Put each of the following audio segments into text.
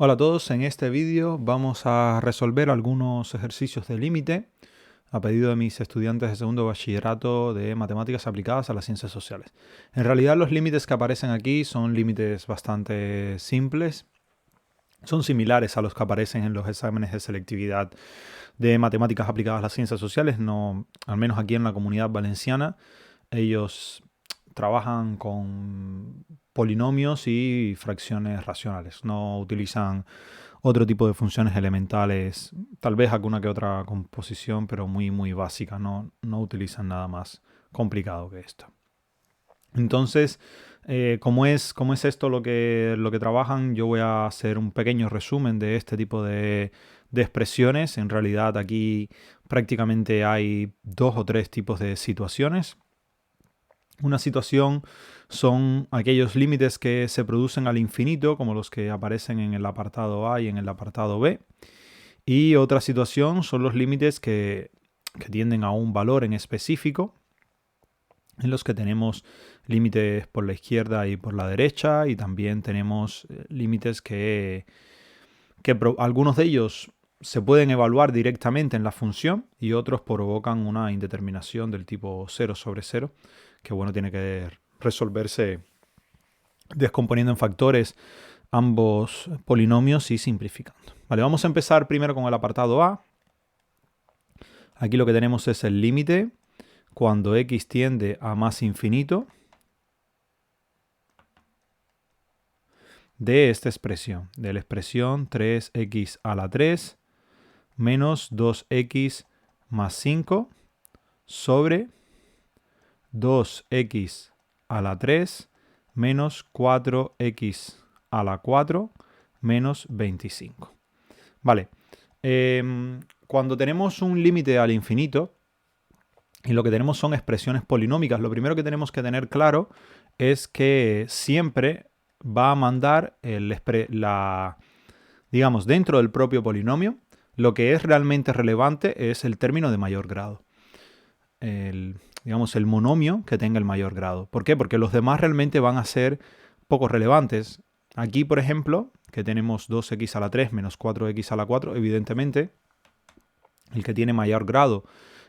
Hola a todos, en este vídeo vamos a resolver algunos ejercicios de límite a pedido de mis estudiantes de segundo bachillerato de matemáticas aplicadas a las ciencias sociales. En realidad los límites que aparecen aquí son límites bastante simples, son similares a los que aparecen en los exámenes de selectividad de matemáticas aplicadas a las ciencias sociales, no, al menos aquí en la Comunidad Valenciana. Ellos trabajan con polinomios y fracciones racionales, no utilizan otro tipo de funciones elementales, tal vez alguna que otra composición, pero muy básica, no utilizan nada más complicado que esto. Entonces, ¿cómo es esto lo que trabajan? Yo voy a hacer un pequeño resumen de este tipo de expresiones. En realidad aquí prácticamente hay dos o tres tipos de situaciones. Una situación son aquellos límites que se producen al infinito, como los que aparecen en el apartado A y en el apartado B. Y otra situación son los límites que tienden a un valor en específico, en los que tenemos límites por la izquierda y por la derecha, y también tenemos límites que algunos de ellos se pueden evaluar directamente en la función y otros provocan una indeterminación del tipo 0 sobre 0, que bueno, tiene que resolverse descomponiendo en factores ambos polinomios y simplificando. Vale, vamos a empezar primero con el apartado A. Aquí lo que tenemos es el límite cuando x tiende a más infinito de esta expresión, de la expresión 3x a la 3 menos 2x más 5 sobre 2x a la 3 menos 4x a la 4 menos 25. Vale, cuando tenemos un límite al infinito y lo que tenemos son expresiones polinómicas, lo primero que tenemos que tener claro es que siempre va a mandar digamos, dentro del propio polinomio, lo que es realmente relevante es el término de mayor grado. Digamos, el monomio que tenga el mayor grado. ¿Por qué? Porque los demás realmente van a ser poco relevantes. Aquí, por ejemplo, que tenemos 2x a la 3 menos 4x a la 4, evidentemente, el que tiene mayor grado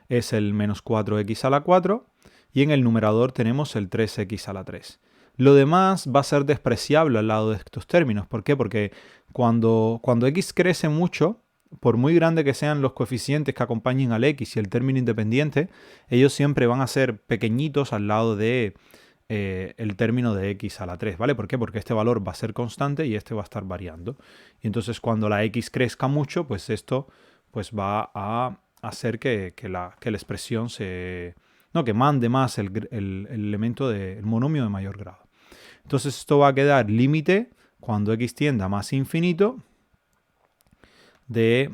es el menos 4x a la 4, y en el numerador tenemos el 3x a la 3. Lo demás va a ser despreciable al lado de estos términos. ¿Por qué? Porque cuando x crece mucho, por muy grande que sean los coeficientes que acompañen al x y el término independiente, ellos siempre van a ser pequeñitos al lado de el término de x a la 3, ¿vale? ¿Por qué? Porque este valor va a ser constante y este va a estar variando. Y entonces cuando la x crezca mucho, pues esto pues va a hacer que la expresión que mande más el elemento del monomio de mayor grado. Entonces esto va a quedar límite cuando x tienda a más infinito de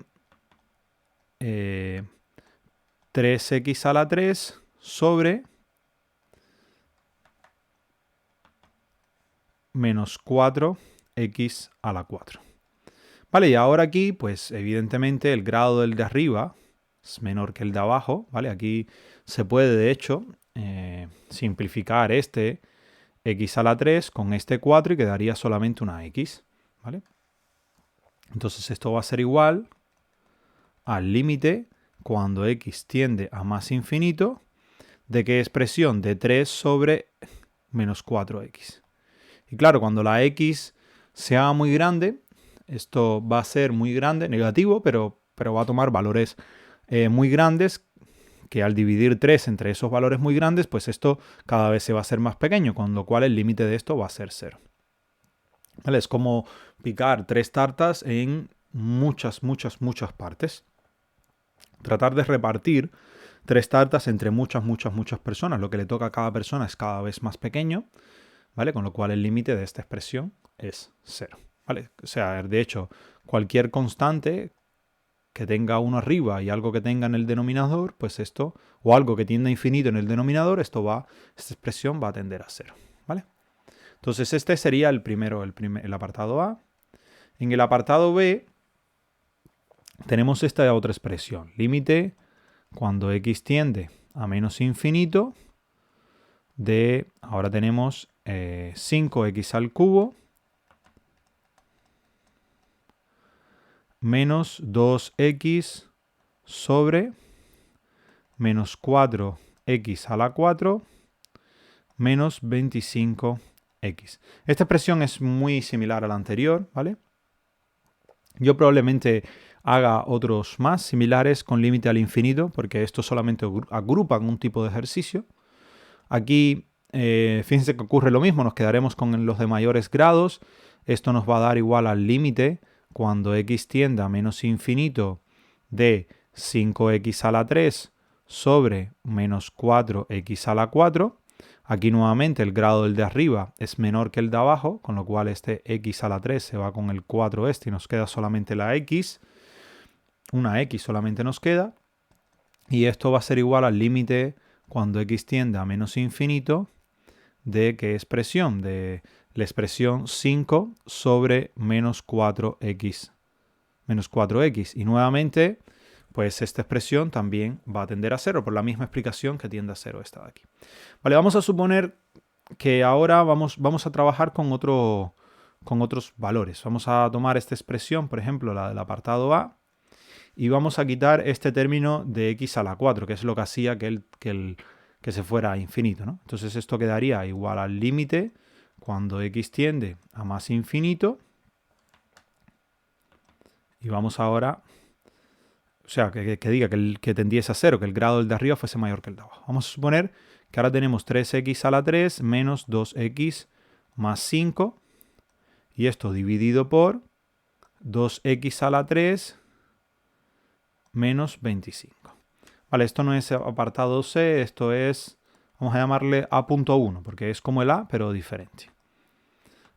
3x a la 3 sobre menos 4x a la 4. Vale, y ahora aquí, pues evidentemente el grado del de arriba es menor que el de abajo, ¿vale? Aquí se puede, de hecho, simplificar este x a la 3 con este 4 y quedaría solamente una x, ¿vale? Entonces esto va a ser igual al límite cuando x tiende a más infinito de qué expresión de 3 sobre menos 4x. Y claro, cuando la x sea muy grande, esto va a ser muy grande, negativo, pero va a tomar valores muy grandes, que al dividir 3 entre esos valores muy grandes, pues esto cada vez se va a hacer más pequeño, con lo cual el límite de esto va a ser 0. ¿Vale? Es como picar 3 tartas en muchas partes. Tratar de repartir 3 tartas entre muchas personas. Lo que le toca a cada persona es cada vez más pequeño, ¿vale? Con lo cual el límite de esta expresión es 0, ¿vale? O sea, de hecho, cualquier constante que tenga uno arriba y algo que tenga en el denominador, pues esto, o algo que tienda a infinito en el denominador, esta expresión va a tender a 0, ¿vale? Entonces este sería el apartado A. En el apartado B tenemos esta otra expresión, límite cuando x tiende a menos infinito de, ahora tenemos 5x al cubo menos 2x sobre menos 4x a la 4 menos 25x. Esta expresión es muy similar a la anterior, ¿vale? Yo probablemente haga otros más similares con límite al infinito, porque estos solamente agrupan un tipo de ejercicio. Aquí, fíjense que ocurre lo mismo, nos quedaremos con los de mayores grados. Esto nos va a dar igual al límite cuando x tiende a menos infinito de 5x a la 3 sobre menos 4x a la 4. Aquí nuevamente el grado del de arriba es menor que el de abajo, con lo cual este x a la 3 se va con el 4 este y nos queda solamente la x. Una x solamente nos queda. Y esto va a ser igual al límite cuando x tiende a menos infinito de ¿qué expresión? De la expresión 5 sobre menos 4x. Menos 4x. Y nuevamente, pues esta expresión también va a tender a 0 por la misma explicación que tiende a 0 esta de aquí. Vale, vamos a suponer que ahora vamos a trabajar con otros valores. Vamos a tomar esta expresión, por ejemplo, la del apartado A, y vamos a quitar este término de x a la 4, que es lo que hacía que se fuera a infinito, ¿no? Entonces esto quedaría igual al límite cuando x tiende a más infinito. Y vamos ahora, o sea, que diga que tendiese a 0, que el grado del de arriba fuese mayor que el de abajo. Vamos a suponer que ahora tenemos 3x a la 3 menos 2x más 5. Y esto dividido por 2x a la 3 menos 25. Vale, esto no es apartado C, esto es, vamos a llamarle A.1, porque es como el A, pero diferente.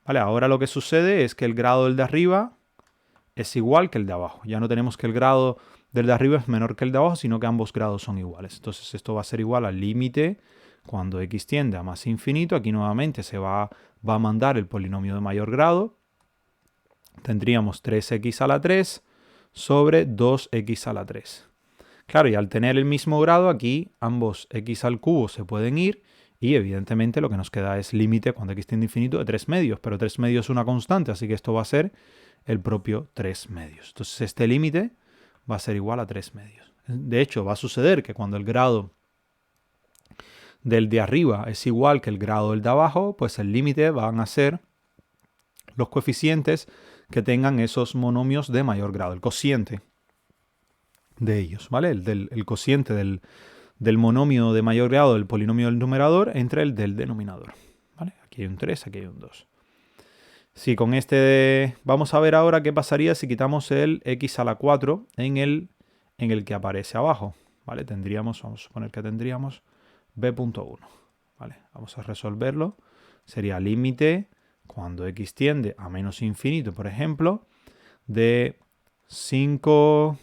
Vale, ahora lo que sucede es que el grado del de arriba es igual que el de abajo. Ya no tenemos que el grado del de arriba es menor que el de abajo, sino que ambos grados son iguales. Entonces esto va a ser igual al límite cuando x tiende a más infinito. Aquí nuevamente se va a mandar el polinomio de mayor grado. Tendríamos 3x a la 3 sobre 2x a la 3. Claro, y al tener el mismo grado, aquí ambos x al cubo se pueden ir y evidentemente lo que nos queda es límite cuando x tiende a infinito de 3 medios, pero 3 medios es una constante, así que esto va a ser el propio 3 medios. Entonces este límite va a ser igual a 3 medios. De hecho, va a suceder que cuando el grado del de arriba es igual que el grado del de abajo, pues el límite van a ser los coeficientes que tengan esos monomios de mayor grado, el cociente de ellos, ¿vale? El cociente del monomio de mayor grado del polinomio del numerador entre el del denominador, ¿vale? Aquí hay un 3, aquí hay un 2. Si con este vamos a ver ahora qué pasaría si quitamos el x a la 4 en el que aparece abajo, ¿vale? Tendríamos, vamos a suponer que tendríamos b.1, ¿vale? Vamos a resolverlo. Sería límite cuando x tiende a menos infinito, por ejemplo, de 5x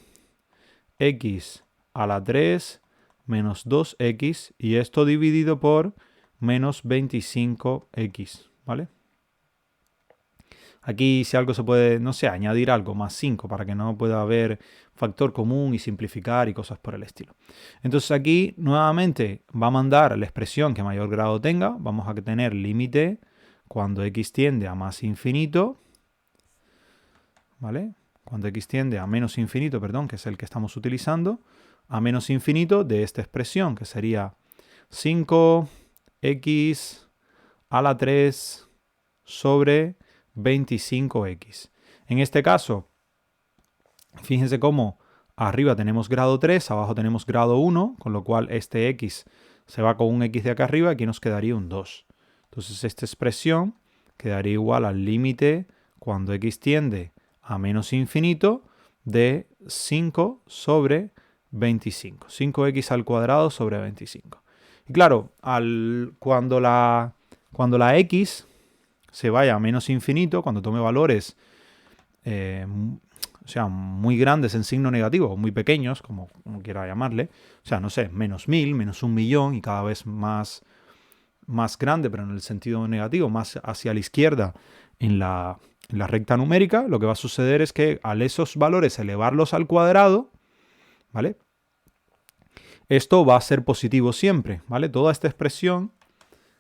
a la 3 menos 2x y esto dividido por menos 25x, ¿vale? Aquí si algo se puede, no sé, añadir algo más 5 para que no pueda haber factor común y simplificar y cosas por el estilo. Entonces aquí nuevamente va a mandar la expresión que mayor grado tenga. Vamos a tener límite cuando x tiende a más infinito, ¿vale? Cuando x tiende a menos infinito, perdón, que es el que estamos utilizando, a menos infinito de esta expresión, que sería 5x a la 3 sobre 25x. En este caso, fíjense cómo arriba tenemos grado 3, abajo tenemos grado 1, con lo cual este x se va con un x de acá arriba, aquí nos quedaría un 2. Entonces esta expresión quedaría igual al límite cuando x tiende a menos infinito de 5 sobre 25. 5x al cuadrado sobre 25. Y claro, cuando la x se vaya a menos infinito, cuando tome valores o sea, muy grandes en signo negativo, o muy pequeños, como quiera llamarle, o sea, no sé, menos 1000, menos 1.000.000 y cada vez más grande, pero en el sentido negativo, más hacia la izquierda en la recta numérica, lo que va a suceder es que al esos valores elevarlos al cuadrado, ¿vale? Esto va a ser positivo siempre, ¿vale? Toda esta expresión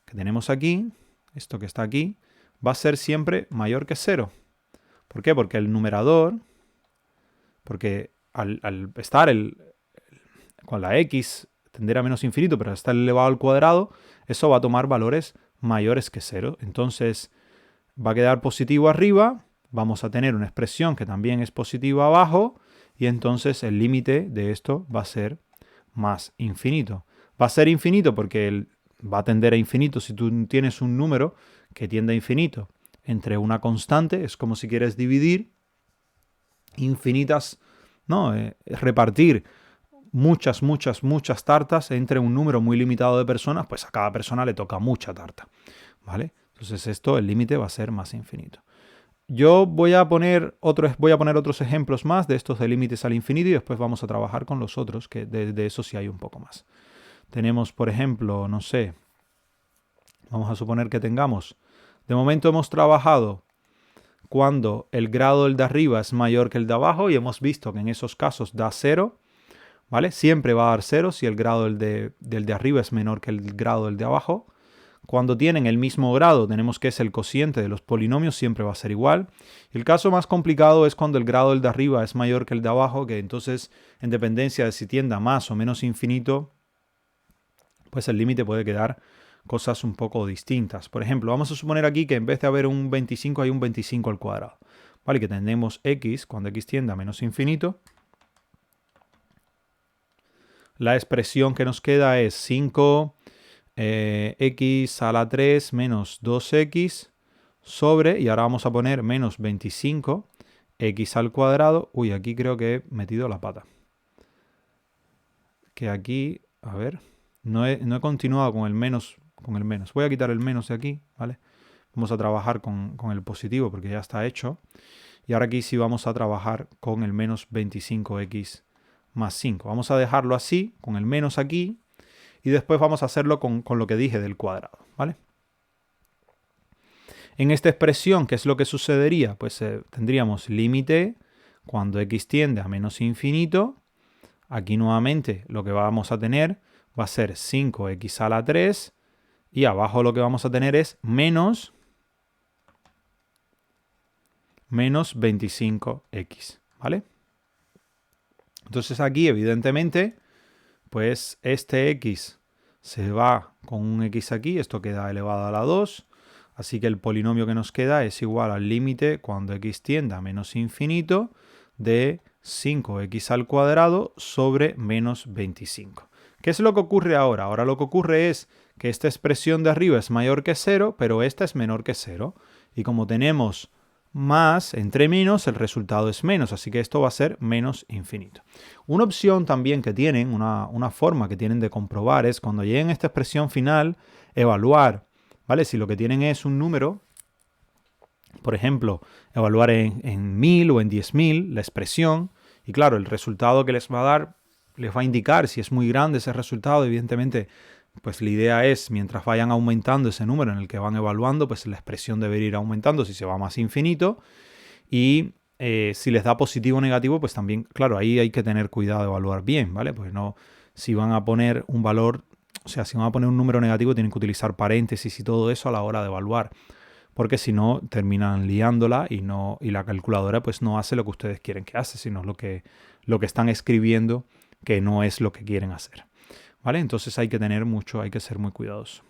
que tenemos aquí, esto que está aquí, va a ser siempre mayor que 0. ¿Por qué? Porque el numerador porque al estar con la x tender a menos infinito, pero está elevado al cuadrado, eso va a tomar valores mayores que 0. Entonces va a quedar positivo arriba, vamos a tener una expresión que también es positiva abajo, y entonces el límite de esto va a ser más infinito. Va a ser infinito porque va a tender a infinito si tú tienes un número que tiende a infinito entre una constante. Es como si quieres dividir infinitas, ¿no? Repartir muchas tartas entre un número muy limitado de personas, pues a cada persona le toca mucha tarta, ¿vale? Entonces el límite va a ser más infinito. Yo voy a poner otros ejemplos más de estos de límites al infinito y después vamos a trabajar con los otros, que de eso sí hay un poco más. Tenemos, por ejemplo, no sé, vamos a suponer que tengamos, de momento hemos trabajado cuando el grado del de arriba es mayor que el de abajo y hemos visto que en esos casos da 0, ¿vale? Siempre va a dar 0 si el grado del de arriba es menor que el grado del de abajo. Cuando tienen el mismo grado, tenemos que es el cociente de los polinomios, siempre va a ser igual. El caso más complicado es cuando el grado del de arriba es mayor que el de abajo, que entonces, en dependencia de si tienda más o menos infinito, pues el límite puede quedar cosas un poco distintas. Por ejemplo, vamos a suponer aquí que en vez de haber un 25 hay un 25 al cuadrado. ¿Vale? Que tenemos x, cuando x tiende a menos infinito. La expresión que nos queda es 5 x a la 3 menos 2x sobre, y ahora vamos a poner menos 25 x al cuadrado. Uy, aquí creo que he metido la pata. Que aquí, a ver, no he continuado con el menos. Voy a quitar el menos de aquí, ¿vale? Vamos a trabajar con el positivo porque ya está hecho. Y ahora aquí sí vamos a trabajar con el menos 25x más 5. Vamos a dejarlo así, con el menos aquí. Y después vamos a hacerlo con lo que dije del cuadrado, ¿vale? En esta expresión, ¿qué es lo que sucedería? Pues tendríamos límite cuando x tiende a menos infinito. Aquí nuevamente lo que vamos a tener va a ser 5x a la 3. Y abajo lo que vamos a tener es menos 25x, ¿vale? Entonces aquí, evidentemente, pues este x se va con un x aquí, esto queda elevado a la 2, así que el polinomio que nos queda es igual al límite cuando x tiende a menos infinito de 5x al cuadrado sobre menos 25. ¿Qué es lo que ocurre ahora? Ahora lo que ocurre es que esta expresión de arriba es mayor que 0, pero esta es menor que 0. Y como tenemos más entre menos, el resultado es menos, así que esto va a ser menos infinito. Una opción también que tienen, una forma que tienen de comprobar es cuando lleguen a esta expresión final, evaluar, ¿vale? Si lo que tienen es un número, por ejemplo, evaluar en 1000 o en 10.000 la expresión, y claro, el resultado que les va a dar les va a indicar si es muy grande ese resultado. Evidentemente, pues la idea es, mientras vayan aumentando ese número en el que van evaluando, pues la expresión debería ir aumentando si se va más infinito. Y si les da positivo o negativo, pues también, claro, ahí hay que tener cuidado de evaluar bien, ¿vale? Pues no, si van a poner un valor, o sea, si van a poner un número negativo, tienen que utilizar paréntesis y todo eso a la hora de evaluar. Porque si no, terminan liándola y la calculadora pues no hace lo que ustedes quieren que hace, sino lo que están escribiendo, que no es lo que quieren hacer. ¿Vale? Entonces hay que ser muy cuidadosos.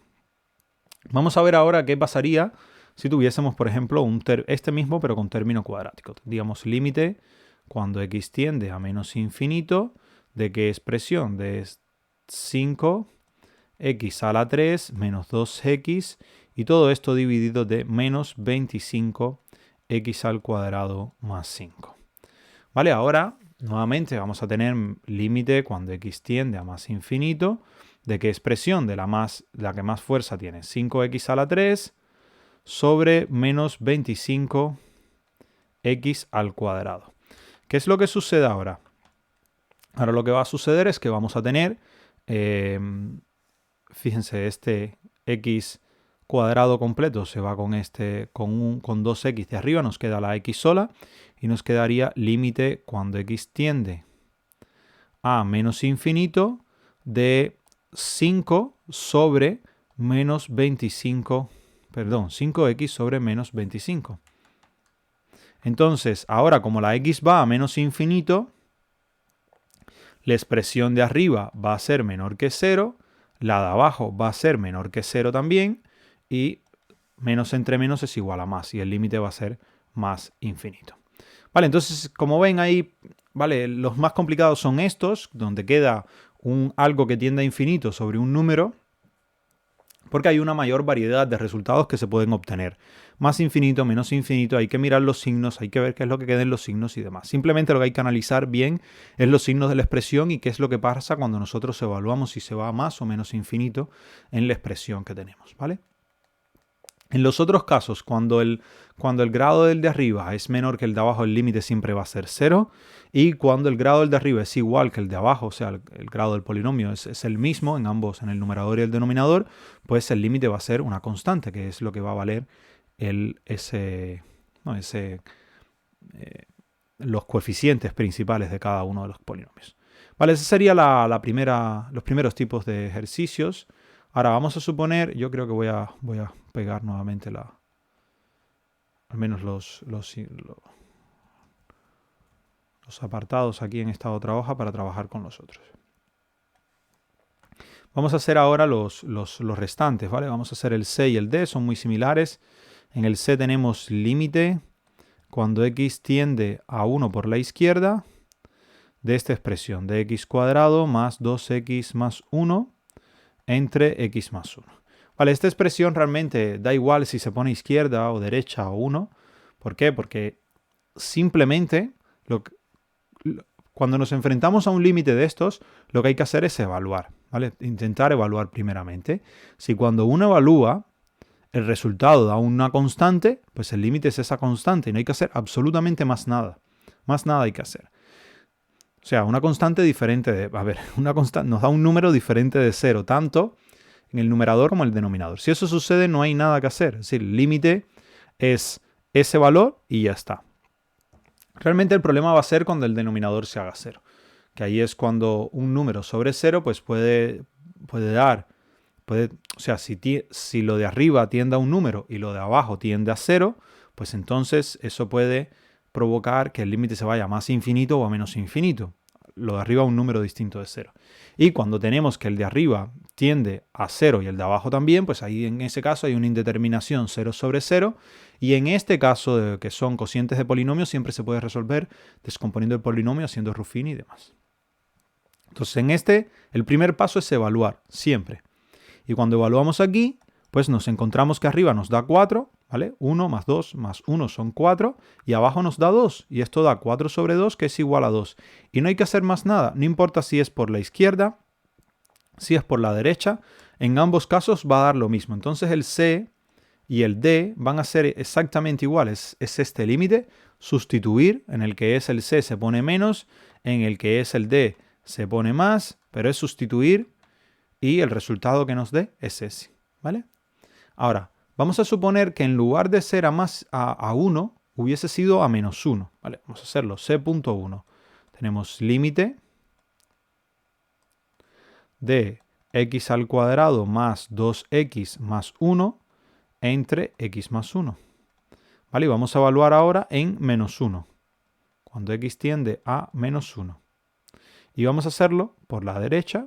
Vamos a ver ahora qué pasaría si tuviésemos, por ejemplo, este mismo pero con término cuadrático. Tendríamos límite cuando x tiende a menos infinito, ¿de qué expresión? De 5x a la 3 menos 2x, y todo esto dividido de menos 25x al cuadrado más 5. ¿Vale? Ahora, nuevamente, vamos a tener límite cuando x tiende a más infinito. ¿De qué expresión? De la que más fuerza tiene. 5x a la 3 sobre menos 25x al cuadrado. ¿Qué es lo que sucede ahora? Ahora lo que va a suceder es que vamos a tener, fíjense, este x cuadrado completo se va con 2x de arriba, nos queda la x sola, y nos quedaría límite cuando x tiende a menos infinito de 5 sobre menos 25, perdón, 5x sobre menos 25. Entonces, ahora como la x va a menos infinito, la expresión de arriba va a ser menor que 0, la de abajo va a ser menor que 0 también, y menos entre menos es igual a más, y el límite va a ser más infinito. Vale, entonces, como ven ahí, vale, los más complicados son estos, donde queda algo que tiende a infinito sobre un número, porque hay una mayor variedad de resultados que se pueden obtener. Más infinito, menos infinito, hay que mirar los signos, hay que ver qué es lo que queda en los signos y demás. Simplemente lo que hay que analizar bien es los signos de la expresión y qué es lo que pasa cuando nosotros evaluamos si se va a más o menos infinito en la expresión que tenemos, ¿vale? En los otros casos, cuando el grado del de arriba es menor que el de abajo, el límite siempre va a ser 0. Y cuando el grado del de arriba es igual que el de abajo, o sea, el grado del polinomio es el mismo en ambos, en el numerador y el denominador, pues el límite va a ser una constante, que es lo que va a valer los coeficientes principales de cada uno de los polinomios. Vale, ese sería los primeros tipos de ejercicios. Ahora vamos a suponer, yo creo que voy a pegar nuevamente al menos los apartados aquí en esta otra hoja para trabajar con los otros. Vamos a hacer ahora los restantes, ¿vale? Vamos a hacer el C y el D, son muy similares. En el C tenemos límite cuando x tiende a 1 por la izquierda de esta expresión de x cuadrado más 2x más 1 entre x más 1. Vale, esta expresión realmente da igual si se pone izquierda o derecha o 1. ¿Por qué? Porque simplemente cuando nos enfrentamos a un límite de estos, lo que hay que hacer es evaluar, ¿vale? Intentar evaluar primeramente. Si cuando uno evalúa el resultado da una constante, pues el límite es esa constante y no hay que hacer absolutamente más nada. Más nada hay que hacer. O sea, una constante diferente una constante nos da un número diferente de 0, tanto en el numerador como en el denominador. Si eso sucede, no hay nada que hacer. Es decir, el límite es ese valor y ya está. Realmente el problema va a ser cuando el denominador se haga 0. Que ahí es cuando un número sobre 0 pues puede dar... o sea, si lo de arriba tiende a un número y lo de abajo tiende a 0, pues entonces eso puede provocar que el límite se vaya a más infinito o a menos infinito. Lo de arriba a un número distinto de 0. Y cuando tenemos que el de arriba tiende a 0 y el de abajo también, pues ahí en ese caso hay una indeterminación 0 sobre 0. Y en este caso, que son cocientes de polinomios, siempre se puede resolver descomponiendo el polinomio, haciendo Ruffini y demás. Entonces el primer paso es evaluar, siempre. Y cuando evaluamos aquí, pues nos encontramos que arriba nos da 4, ¿vale? 1 más 2 más 1 son 4, y abajo nos da 2, y esto da 4 sobre 2, que es igual a 2. Y no hay que hacer más nada, no importa si es por la izquierda, si es por la derecha, en ambos casos va a dar lo mismo. Entonces el C y el D van a ser exactamente iguales. Es este límite, sustituir, en el que es el C se pone menos, en el que es el D se pone más, pero es sustituir y el resultado que nos dé es ese, ¿vale? Ahora, vamos a suponer que en lugar de ser a 1, hubiese sido a menos 1, ¿vale? Vamos a hacerlo, C.1. Tenemos límite de x al cuadrado más 2x más 1 entre x más 1. ¿Vale? Y vamos a evaluar ahora en menos 1, cuando x tiende a menos 1. Y vamos a hacerlo por la derecha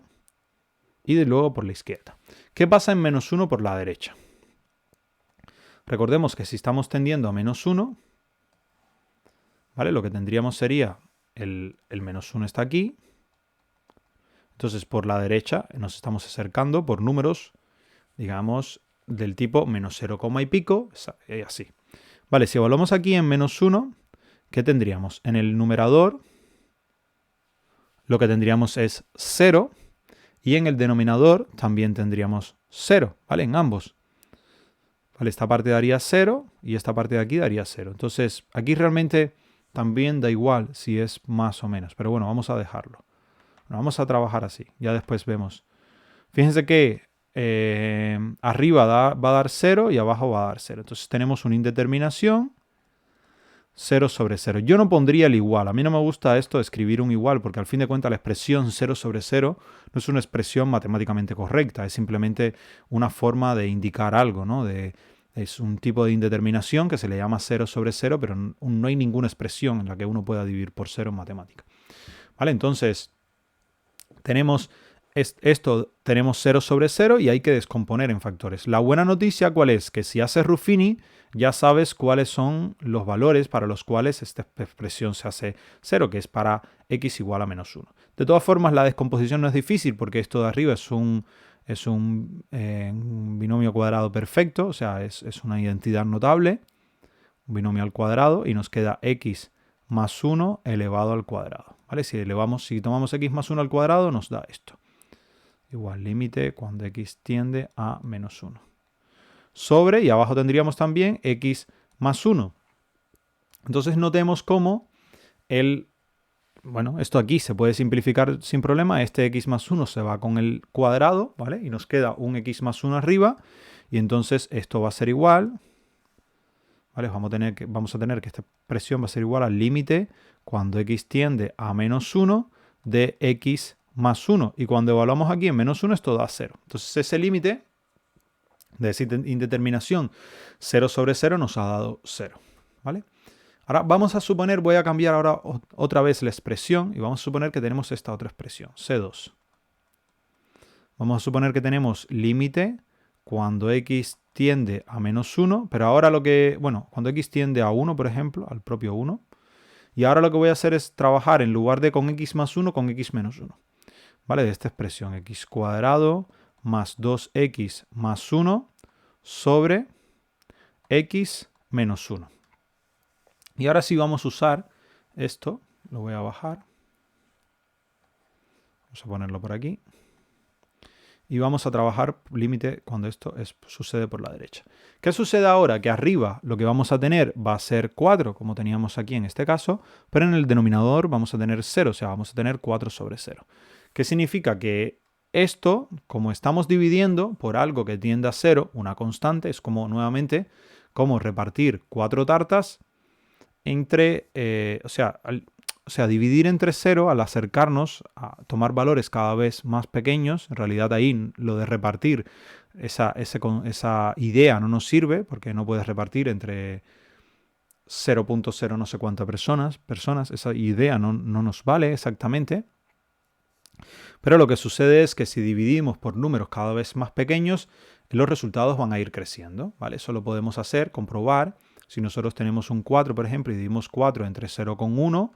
y de luego por la izquierda. ¿Qué pasa en menos 1 por la derecha? Recordemos que si estamos tendiendo a menos 1, ¿vale? Lo que tendríamos sería el menos 1 está aquí. Entonces por la derecha nos estamos acercando por números, digamos, del tipo menos 0, y pico, así. Vale, si evaluamos aquí en menos 1, ¿qué tendríamos? En el numerador lo que tendríamos es 0 y en el denominador también tendríamos 0, ¿vale? En ambos. Vale, esta parte daría 0 y esta parte de aquí daría 0. Entonces, aquí realmente también da igual si es más o menos. Pero bueno, vamos a dejarlo. Bueno, vamos a trabajar así. Ya después vemos. Fíjense que arriba va a dar 0 y abajo va a dar 0. Entonces tenemos una indeterminación 0 sobre 0. Yo no pondría el igual. A mí no me gusta esto de escribir un igual porque al fin de cuentas la expresión 0 sobre 0 no es una expresión matemáticamente correcta. Es simplemente una forma de indicar algo, ¿no? De Es un tipo de indeterminación que se le llama 0 sobre 0, pero no hay ninguna expresión en la que uno pueda dividir por 0 en matemática. ¿Vale? Entonces, tenemos esto, tenemos 0 sobre 0 y hay que descomponer en factores. La buena noticia, ¿cuál es? Que si haces Ruffini, ya sabes cuáles son los valores para los cuales esta expresión se hace 0, que es para x igual a menos 1. De todas formas, la descomposición no es difícil porque esto de arriba es un binomio cuadrado perfecto, o sea, es una identidad notable, un binomio al cuadrado, y nos queda x más 1 elevado al cuadrado. ¿Vale? Si tomamos x más 1 al cuadrado, nos da esto. Igual límite cuando x tiende a menos 1. Sobre, y abajo tendríamos también x más 1. Entonces notemos cómo esto aquí se puede simplificar sin problema. Este x más 1 se va con el cuadrado, ¿vale? Y nos queda un x más 1 arriba. Y entonces esto va a ser igual, ¿vale? Vamos a tener que esta expresión va a ser igual al límite cuando x tiende a menos 1 de x más 1. Y cuando evaluamos aquí en menos 1, esto da 0. Entonces ese límite de esa indeterminación 0 sobre 0 nos ha dado 0. ¿Vale? Ahora vamos a suponer, voy a cambiar ahora otra vez la expresión y vamos a suponer que tenemos esta otra expresión, C2. Vamos a suponer que tenemos límite cuando x tiende a menos 1, pero ahora cuando x tiende a 1, por ejemplo, al propio 1, y ahora lo que voy a hacer es trabajar en lugar de con x más 1, con x menos 1. ¿Vale? De esta expresión, x cuadrado más 2x más 1 sobre x menos 1. Y ahora sí vamos a usar esto, lo voy a bajar. Vamos a ponerlo por aquí. Y vamos a trabajar límite cuando esto sucede por la derecha. ¿Qué sucede ahora? Que arriba lo que vamos a tener va a ser 4, como teníamos aquí en este caso, pero en el denominador vamos a tener 0, o sea, vamos a tener 4 sobre 0. ¿Qué significa? Que esto, como estamos dividiendo por algo que tiende a 0, una constante, es como repartir 4 tartas entre, dividir entre 0 al acercarnos a tomar valores cada vez más pequeños. En realidad ahí lo de repartir, esa idea no nos sirve porque no puedes repartir entre 0.0 no sé cuántas personas. Esa idea no nos vale exactamente. Pero lo que sucede es que si dividimos por números cada vez más pequeños, los resultados van a ir creciendo, ¿vale? Eso lo podemos hacer, comprobar. Si nosotros tenemos un 4, por ejemplo, y dividimos 4 entre 0,1,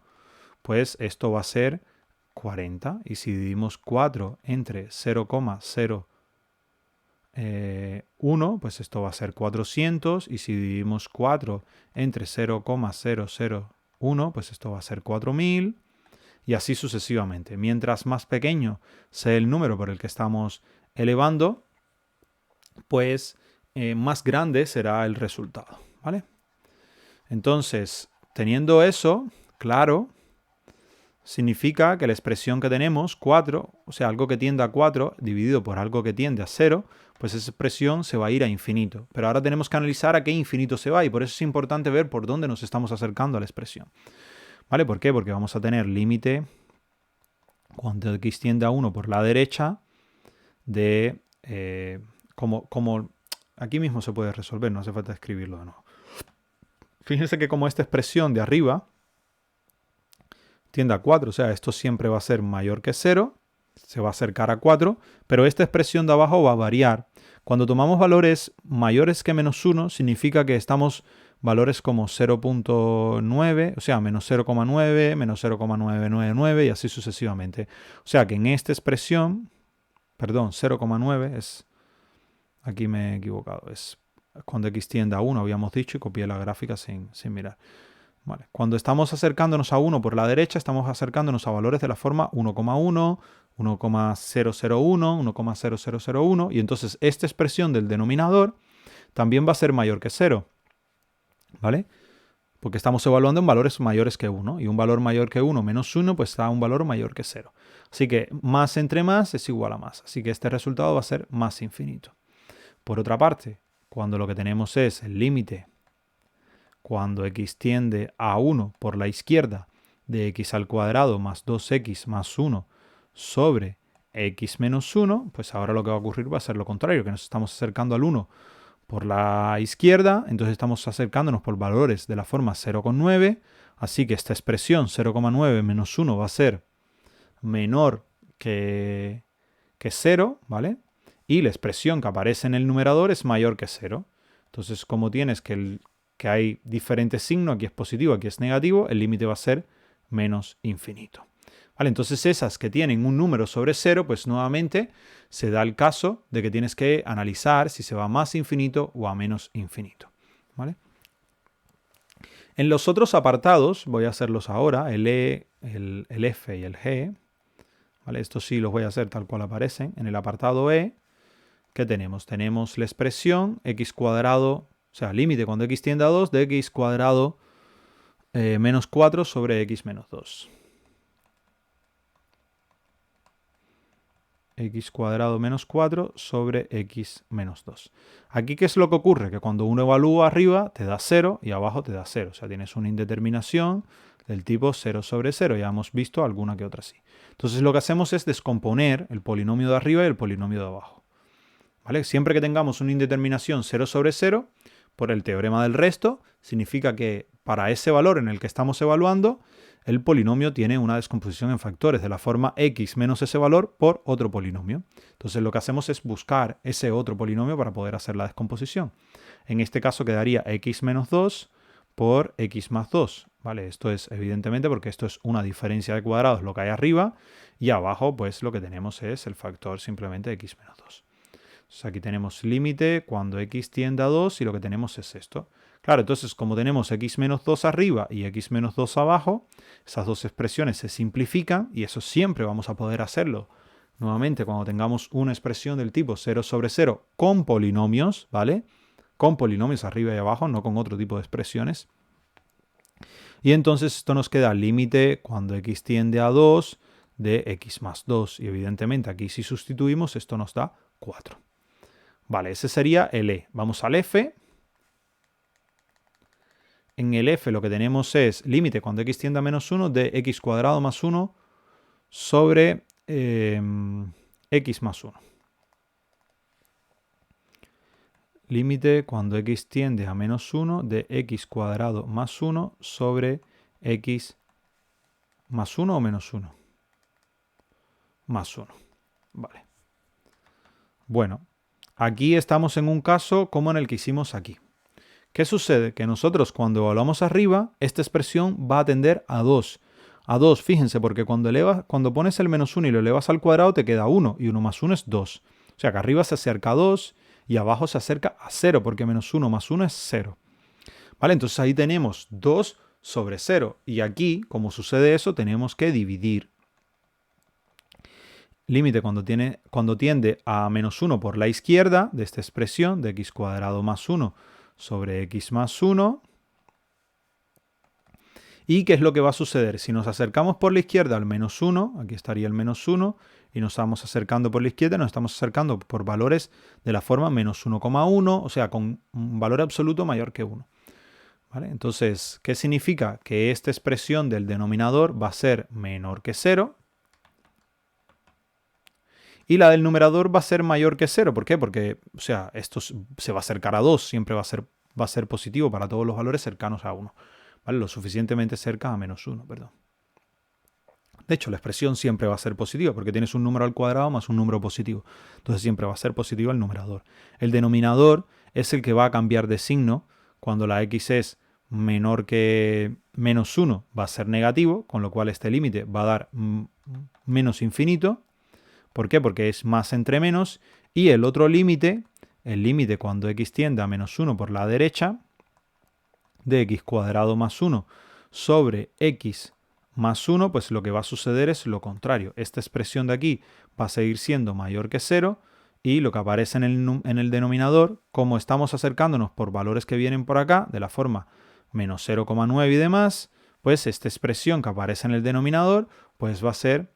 pues esto va a ser 40. Y si dividimos 4 entre 0,01, pues esto va a ser 400. Y si dividimos 4 entre 0,001, pues esto va a ser 4000. Y así sucesivamente. Mientras más pequeño sea el número por el que estamos elevando, pues más grande será el resultado, ¿vale? Entonces, teniendo eso claro, significa que la expresión que tenemos, 4, o sea, algo que tiende a 4 dividido por algo que tiende a 0, pues esa expresión se va a ir a infinito. Pero ahora tenemos que analizar a qué infinito se va y por eso es importante ver por dónde nos estamos acercando a la expresión. ¿Vale? ¿Por qué? Porque vamos a tener límite cuando x tiende a 1 por la derecha de como aquí mismo se puede resolver, no hace falta escribirlo de nuevo. Fíjense que como esta expresión de arriba tiende a 4, o sea, esto siempre va a ser mayor que 0, se va a acercar a 4, pero esta expresión de abajo va a variar. Cuando tomamos valores mayores que menos 1, significa que estamos valores como 0.9, o sea, menos 0,9, menos 0,999 y así sucesivamente. O sea que en esta expresión, perdón, 0,9 es, aquí me he equivocado, es cuando x tiende a 1, habíamos dicho, y copié la gráfica sin mirar. Vale. Cuando estamos acercándonos a 1 por la derecha, estamos acercándonos a valores de la forma 1,1, 1,001, 1,0001, y entonces esta expresión del denominador también va a ser mayor que 0. ¿Vale? Porque estamos evaluando en valores mayores que 1. Y un valor mayor que 1 menos 1, pues da un valor mayor que 0. Así que más entre más es igual a más. Así que este resultado va a ser más infinito. Por otra parte, cuando lo que tenemos es el límite, cuando x tiende a 1 por la izquierda, de x al cuadrado más 2x más 1 sobre x menos 1, pues ahora lo que va a ocurrir va a ser lo contrario, que nos estamos acercando al 1 por la izquierda, entonces estamos acercándonos por valores de la forma 0,9, así que esta expresión 0,9 menos 1 va a ser menor que 0, ¿vale? Y la expresión que aparece en el numerador es mayor que 0. Entonces, como tienes que hay diferentes signos, aquí es positivo, aquí es negativo, el límite va a ser menos infinito. ¿Vale? Entonces, esas que tienen un número sobre 0, pues nuevamente se da el caso de que tienes que analizar si se va a más infinito o a menos infinito. ¿Vale? En los otros apartados, voy a hacerlos ahora, el E, el F y el G. ¿Vale? Estos sí los voy a hacer tal cual aparecen. En el apartado E, ¿qué tenemos? Tenemos la expresión x cuadrado, o sea, límite cuando x tiende a 2 de x cuadrado menos 4 sobre x menos 2. X cuadrado menos 4 sobre x menos 2. Aquí, ¿qué es lo que ocurre? Que cuando uno evalúa arriba te da 0 y abajo te da 0. O sea, tienes una indeterminación del tipo 0 sobre 0. Ya hemos visto alguna que otra así. Entonces lo que hacemos es descomponer el polinomio de arriba y el polinomio de abajo. ¿Vale? Siempre que tengamos una indeterminación 0 sobre 0, por el teorema del resto, significa que para ese valor en el que estamos evaluando, el polinomio tiene una descomposición en factores de la forma x menos ese valor por otro polinomio. Entonces lo que hacemos es buscar ese otro polinomio para poder hacer la descomposición. En este caso quedaría x menos 2 por x más 2. ¿Vale? Esto es evidentemente porque esto es una diferencia de cuadrados, lo que hay arriba, y abajo pues lo que tenemos es el factor simplemente x menos 2. Entonces aquí tenemos límite cuando x tiende a 2 y lo que tenemos es esto. Claro, entonces como tenemos x menos 2 arriba y x menos 2 abajo, esas dos expresiones se simplifican y eso siempre vamos a poder hacerlo. Nuevamente, cuando tengamos una expresión del tipo 0 sobre 0 con polinomios, ¿vale? Con polinomios arriba y abajo, no con otro tipo de expresiones. Y entonces esto nos queda límite cuando x tiende a 2 de x más 2. Y evidentemente aquí si sustituimos esto nos da 4. Vale, ese sería el E. Vamos al F. En el F lo que tenemos es límite cuando x tiende a menos 1 de x cuadrado más 1 sobre x más 1. Límite cuando x tiende a menos 1 de x cuadrado más 1 sobre x más 1 o menos 1. Más 1. Vale. Bueno, aquí estamos en un caso como en el que hicimos aquí. ¿Qué sucede? Que nosotros cuando evaluamos arriba, esta expresión va a tender a 2. A 2, fíjense, porque cuando pones el menos 1 y lo elevas al cuadrado te queda 1, y 1 más 1 es 2. O sea que arriba se acerca a 2 y abajo se acerca a 0, porque menos 1 más 1 es 0. ¿Vale? Entonces ahí tenemos 2 sobre 0. Y aquí, como sucede eso, tenemos que dividir. Límite cuando tiende a menos 1 por la izquierda de esta expresión de x cuadrado más 1 sobre x más 1. ¿Y qué es lo que va a suceder? Si nos acercamos por la izquierda al menos 1, aquí estaría el menos 1, y nos estamos acercando por la izquierda, nos estamos acercando por valores de la forma menos 1,1, o sea, con un valor absoluto mayor que 1. ¿Vale? Entonces, ¿qué significa? Que esta expresión del denominador va a ser menor que 0, y la del numerador va a ser mayor que 0. ¿Por qué? Porque, o sea, esto se va a acercar a 2, siempre va a ser positivo para todos los valores cercanos a 1. ¿Vale? Lo suficientemente cerca a menos 1, perdón. De hecho, la expresión siempre va a ser positiva porque tienes un número al cuadrado más un número positivo. Entonces siempre va a ser positivo el numerador. El denominador es el que va a cambiar de signo. Cuando la x es menor que menos 1 va a ser negativo, con lo cual este límite va a dar menos infinito. ¿Por qué? Porque es más entre menos. Y el otro límite, el límite cuando x tiende a menos 1 por la derecha, de x cuadrado más 1 sobre x más 1, pues lo que va a suceder es lo contrario. Esta expresión de aquí va a seguir siendo mayor que 0 y lo que aparece en el denominador, como estamos acercándonos por valores que vienen por acá, de la forma menos 0,9 y demás, pues esta expresión que aparece en el denominador pues va a ser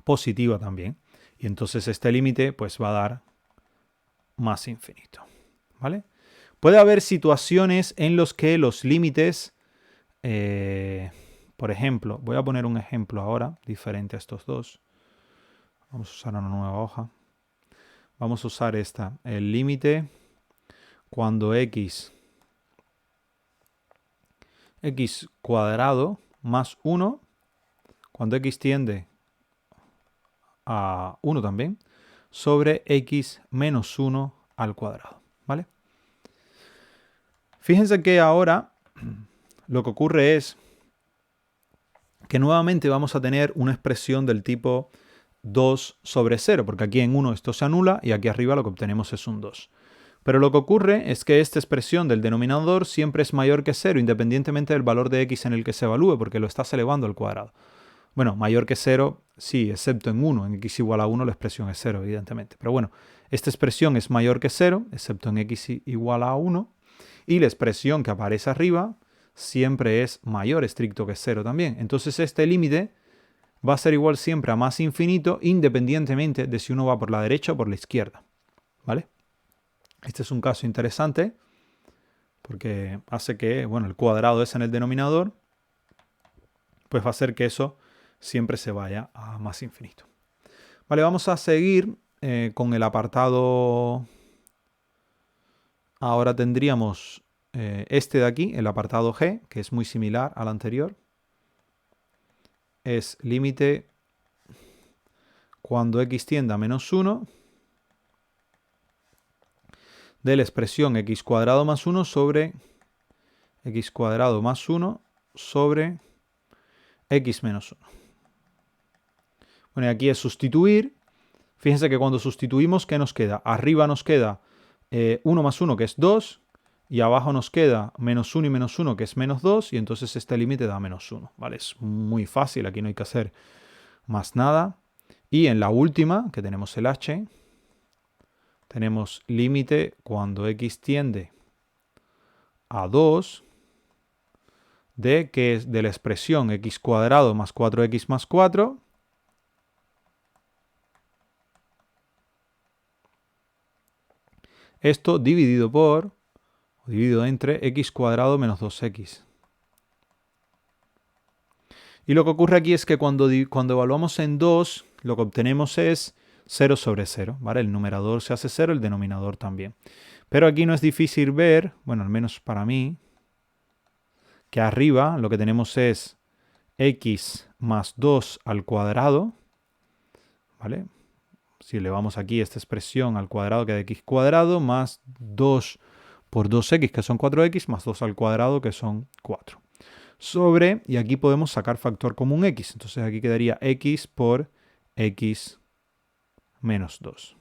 positiva también. Y entonces este límite pues va a dar más infinito. ¿Vale? Puede haber situaciones en las que los límites, por ejemplo, voy a poner un ejemplo ahora, diferente a estos dos. Vamos a usar una nueva hoja. Vamos a usar esta. El límite cuando x cuadrado más 1, cuando x tiende a 1 también, sobre x menos 1 al cuadrado, ¿vale? Fíjense que ahora lo que ocurre es que nuevamente vamos a tener una expresión del tipo 2 sobre 0, porque aquí en 1 esto se anula y aquí arriba lo que obtenemos es un 2. Pero lo que ocurre es que esta expresión del denominador siempre es mayor que 0, independientemente del valor de x en el que se evalúe, porque lo estás elevando al cuadrado. Bueno, mayor que 0, sí, excepto en 1. En x igual a 1 la expresión es 0, evidentemente. Pero bueno, esta expresión es mayor que 0, excepto en x igual a 1. Y la expresión que aparece arriba siempre es mayor estricto que 0 también. Entonces este límite va a ser igual siempre a más infinito, independientemente de si uno va por la derecha o por la izquierda, ¿vale? Este es un caso interesante porque hace que, bueno, el cuadrado es en el denominador, pues va a hacer que eso siempre se vaya a más infinito. Vale, vamos a seguir con el apartado. Ahora tendríamos este de aquí, el apartado G, que es muy similar al anterior. Es límite cuando x tiende a menos 1 de la expresión x cuadrado más 1 sobre x cuadrado más 1 sobre x menos 1. Bueno, y aquí es sustituir. Fíjense que cuando sustituimos, ¿qué nos queda? Arriba nos queda 1 más 1, que es 2, y abajo nos queda menos 1 y menos 1, que es menos 2, y entonces este límite da menos 1. ¿Vale? Es muy fácil, aquí no hay que hacer más nada. Y en la última, que tenemos el h, tenemos límite cuando x tiende a 2 de que es de la expresión x cuadrado más 4x más 4 esto dividido entre x cuadrado menos 2x. Y lo que ocurre aquí es que cuando evaluamos en 2, lo que obtenemos es 0 sobre 0, ¿vale? El numerador se hace 0, el denominador también. Pero aquí no es difícil ver, bueno, al menos para mí, que arriba lo que tenemos es x más 2 al cuadrado, ¿vale? Si elevamos aquí esta expresión al cuadrado, queda x cuadrado más 2 por 2x, que son 4x, más 2 al cuadrado, que son 4. Sobre, y aquí podemos sacar factor común x. Entonces aquí quedaría x por x menos 2.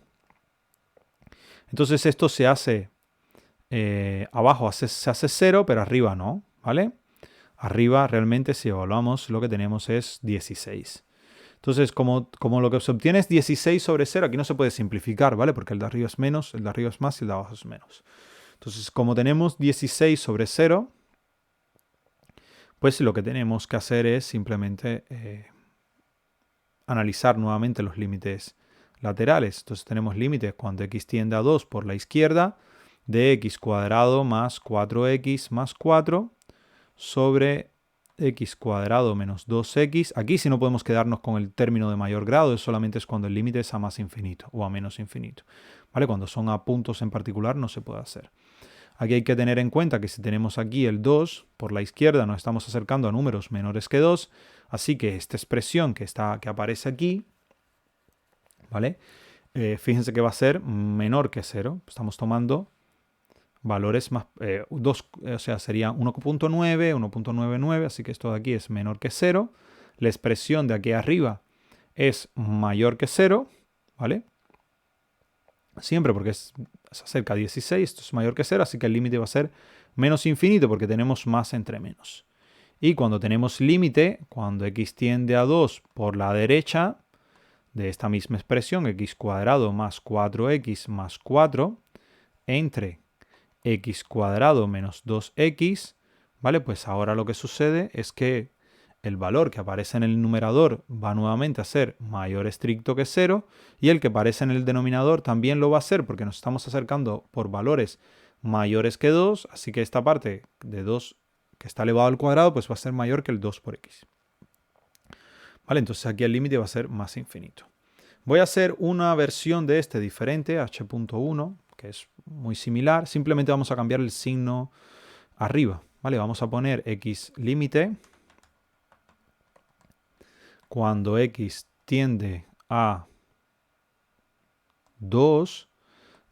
Entonces esto se hace, abajo se hace 0, pero arriba no, ¿vale? Arriba realmente si evaluamos lo que tenemos es 16. Entonces, como lo que se obtiene es 16 sobre 0, aquí no se puede simplificar, ¿vale? Porque el de arriba es menos, el de arriba es más y el de abajo es menos. Entonces, como tenemos 16 sobre 0, pues lo que tenemos que hacer es simplemente analizar nuevamente los límites laterales. Entonces tenemos límites cuando x tiende a 2 por la izquierda de x cuadrado más 4x más 4 sobre x cuadrado menos 2x. Aquí sí no podemos quedarnos con el término de mayor grado, es solamente cuando el límite es a más infinito o a menos infinito. ¿Vale? Cuando son a puntos en particular no se puede hacer. Aquí hay que tener en cuenta que si tenemos aquí el 2 por la izquierda nos estamos acercando a números menores que 2, así que esta expresión que aparece aquí, ¿vale? Fíjense que va a ser menor que 0. Estamos tomando valores más, o sea, sería 1.9, 1.99, así que esto de aquí es menor que 0. La expresión de aquí arriba es mayor que 0, ¿vale? Siempre porque se acerca a 16, esto es mayor que 0, así que el límite va a ser menos infinito porque tenemos más entre menos. Y cuando tenemos límite, cuando x tiende a 2 por la derecha de esta misma expresión, x cuadrado más 4x más 4, entre x cuadrado menos 2x, ¿vale? Pues ahora lo que sucede es que el valor que aparece en el numerador va nuevamente a ser mayor estricto que 0 y el que aparece en el denominador también lo va a ser porque nos estamos acercando por valores mayores que 2, así que esta parte de 2 que está elevado al cuadrado pues va a ser mayor que el 2 por x. ¿Vale? Entonces aquí el límite va a ser más infinito. Voy a hacer una versión de este diferente, h.1, que es muy similar. Simplemente vamos a cambiar el signo arriba, ¿vale? Vamos a poner x límite cuando x tiende a 2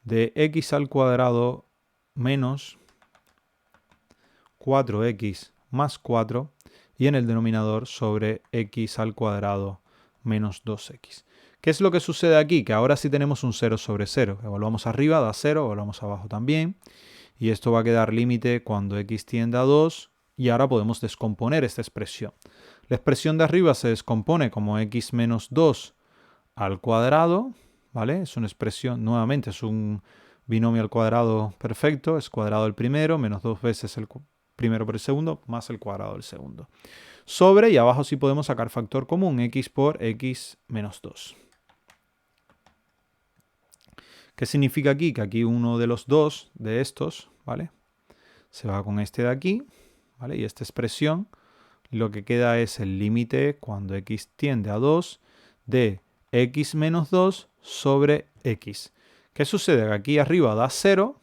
de x al cuadrado menos 4x más 4 y en el denominador sobre x al cuadrado menos 2x. ¿Qué es lo que sucede aquí? Que ahora sí tenemos un 0 sobre 0. Evaluamos arriba, da 0, evaluamos abajo también. Y esto va a quedar límite cuando x tiende a 2 y ahora podemos descomponer esta expresión. La expresión de arriba se descompone como x menos 2 al cuadrado, ¿vale? Es una expresión, nuevamente, es un binomio al cuadrado perfecto, es cuadrado del primero, menos 2 veces el primero por el segundo, más el cuadrado del segundo. Sobre, y abajo sí podemos sacar factor común, x por x menos 2. ¿Qué significa aquí? Que aquí uno de los dos de estos, ¿vale? Se va con este de aquí, ¿vale? Y esta expresión, lo que queda es el límite cuando x tiende a 2 de x menos 2 sobre x. ¿Qué sucede? Que aquí arriba da 0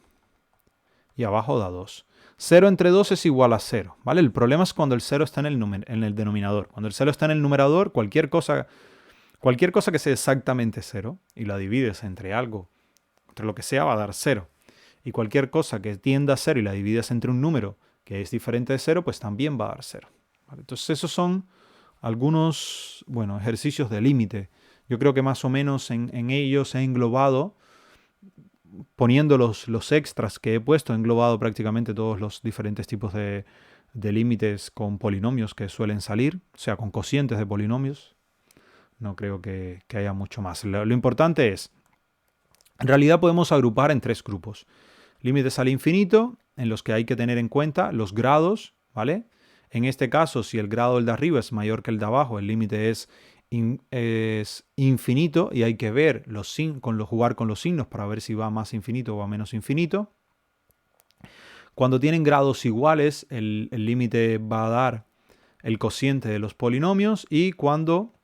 y abajo da 2. 0 entre 2 es igual a 0, ¿vale? El problema es cuando el 0 está en el denominador. Cuando el 0 está en el numerador, cualquier cosa que sea exactamente 0 y la divides entre algo, entre lo que sea, va a dar 0. Y cualquier cosa que tienda a 0 y la divides entre un número que es diferente de 0, pues también va a dar 0. ¿Vale? Entonces esos son algunos, bueno, ejercicios de límite. Yo creo que más o menos en ellos he englobado, poniendo los extras que he puesto, he englobado prácticamente todos los diferentes tipos de límites con polinomios que suelen salir, o sea, con cocientes de polinomios. No creo que haya mucho más. Lo importante es, en realidad podemos agrupar en 3 grupos. Límites al infinito, en los que hay que tener en cuenta los grados, ¿vale? En este caso, si el grado del de arriba es mayor que el de abajo, el límite es infinito y hay que ver jugar con los signos para ver si va más infinito o a menos infinito. Cuando tienen grados iguales, el límite va a dar el cociente de los polinomios, y cuando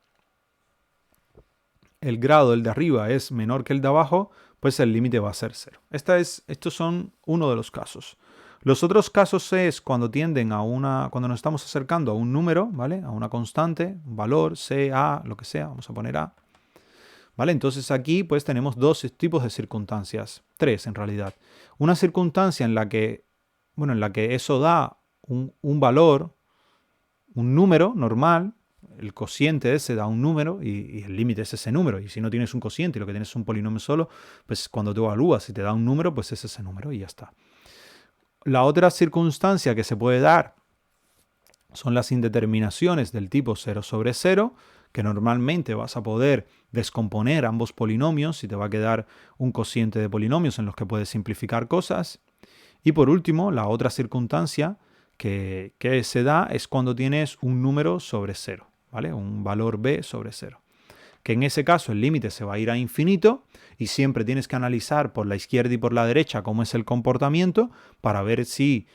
el grado del de arriba es menor que el de abajo, pues el límite va a ser 0. Estos son uno de los casos. Los otros casos es cuando cuando nos estamos acercando a un número, ¿vale? A una constante, un valor, C, A, lo que sea, vamos a poner A. ¿Vale? Entonces aquí pues tenemos 2 tipos de circunstancias, 3 en realidad. Una circunstancia en la que eso da un valor, un número normal, el cociente ese da un número y el límite es ese número. Y si no tienes un cociente y lo que tienes es un polinomio solo, pues cuando tú evalúas, si te da un número, pues es ese número y ya está. La otra circunstancia que se puede dar son las indeterminaciones del tipo 0 sobre 0, que normalmente vas a poder descomponer ambos polinomios y te va a quedar un cociente de polinomios en los que puedes simplificar cosas. Y por último, la otra circunstancia que se da es cuando tienes un número sobre 0, ¿vale? Un valor b sobre 0. Que en ese caso el límite se va a ir a infinito y siempre tienes que analizar por la izquierda y por la derecha cómo es el comportamiento para ver si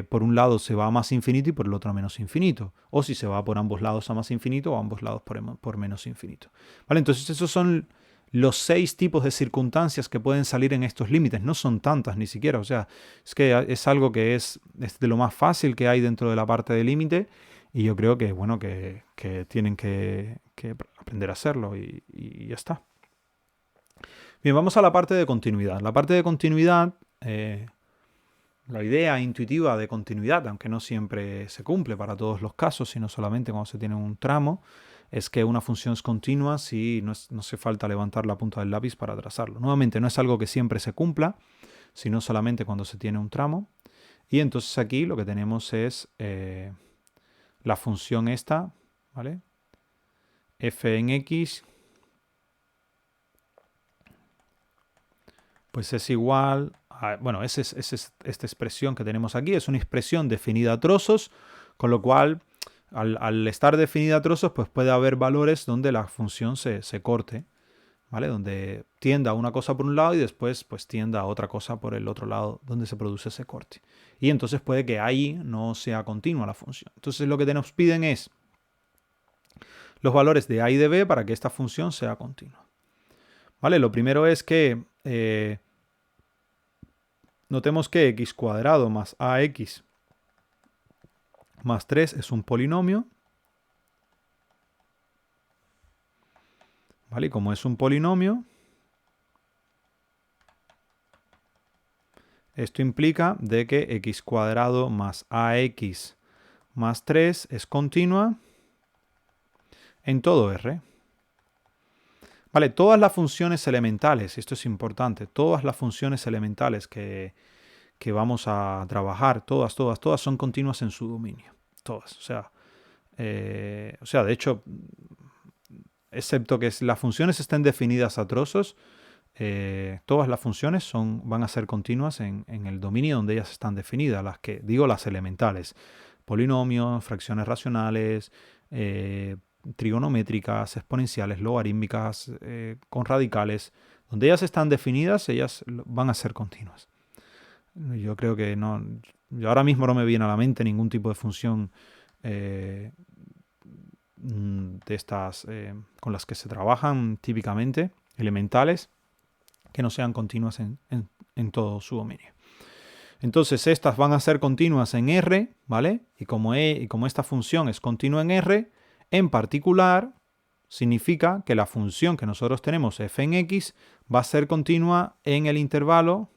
por un lado se va a más infinito y por el otro a menos infinito, o si se va por ambos lados a más infinito o ambos lados por menos infinito. ¿Vale? Entonces esos son los 6 tipos de circunstancias que pueden salir en estos límites. No son tantas ni siquiera, o sea, es que es algo que es de lo más fácil que hay dentro de la parte de límite. Y yo creo que, bueno, que tienen que aprender a hacerlo y ya está. Bien, vamos a la parte de continuidad. La parte de continuidad, la idea intuitiva de continuidad, aunque no siempre se cumple para todos los casos, sino solamente cuando se tiene un tramo, es que una función es continua si no hace falta levantar la punta del lápiz para trazarlo. Nuevamente, no es algo que siempre se cumpla, sino solamente cuando se tiene un tramo. Y entonces aquí lo que tenemos es la función esta, ¿vale? F en x, pues es igual a, bueno, esta expresión que tenemos aquí es una expresión definida a trozos, con lo cual al estar definida a trozos, pues puede haber valores donde la función se corte, ¿vale? Donde tienda a una cosa por un lado y después pues tienda a otra cosa por el otro lado donde se produce ese corte. Y entonces puede que ahí no sea continua la función. Entonces lo que nos piden es los valores de a y de b para que esta función sea continua. ¿Vale? Lo primero es que Notemos que x cuadrado más ax más 3 es un polinomio. ¿Vale? Y como es un polinomio, esto implica de que x cuadrado más ax más 3 es continua en todo R. Vale, todas las funciones elementales, esto es importante, todas las funciones elementales que vamos a trabajar, todas son continuas en su dominio. Todas. O sea, de hecho, excepto que las funciones estén definidas a trozos, todas las funciones van a ser continuas en el dominio donde ellas están definidas, las elementales. Polinomios, fracciones racionales, trigonométricas, exponenciales, logarítmicas, con radicales. Donde ellas están definidas, ellas van a ser continuas. Yo creo que no. Yo ahora mismo no me viene a la mente ningún tipo de función de estas con las que se trabajan típicamente, elementales, que no sean continuas en todo su dominio. Entonces estas van a ser continuas en R, ¿vale? Y como esta función es continua en R, en particular significa que la función que nosotros tenemos f en x va a ser continua en el intervalo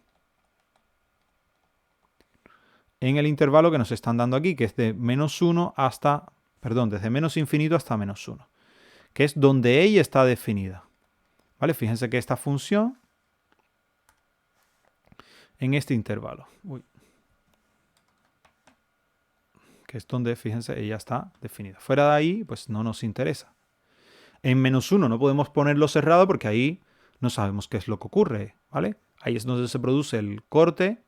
que nos están dando aquí, que es de menos 1 hasta, perdón, desde menos infinito hasta menos 1, que es donde ella está definida. ¿Vale? Fíjense que esta función en este intervalo, que es donde, fíjense, ella está definida. Fuera de ahí, pues no nos interesa. En menos 1 no podemos ponerlo cerrado porque ahí no sabemos qué es lo que ocurre, ¿vale? Ahí es donde se produce el corte,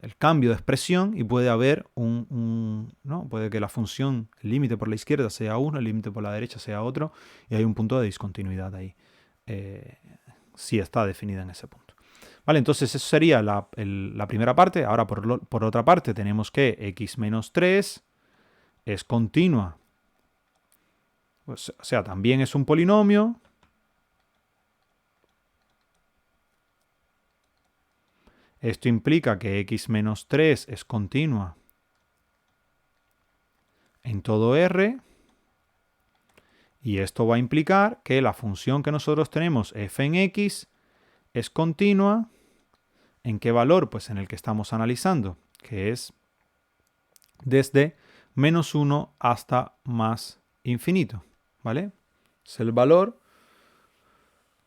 el cambio de expresión y puede haber ¿no? Puede que la función, el límite por la izquierda sea 1, el límite por la derecha sea otro y hay un punto de discontinuidad ahí. Si está definida en ese punto. Vale, entonces eso sería la primera parte. Ahora, por otra parte, tenemos que x menos 3 es continua. Pues, o sea, también es un polinomio. Esto implica que x menos 3 es continua en todo R. Y esto va a implicar que la función que nosotros tenemos, f en x, es continua. ¿En qué valor? Pues en el que estamos analizando, que es desde menos 1 hasta más infinito. ¿Vale? Es el valor,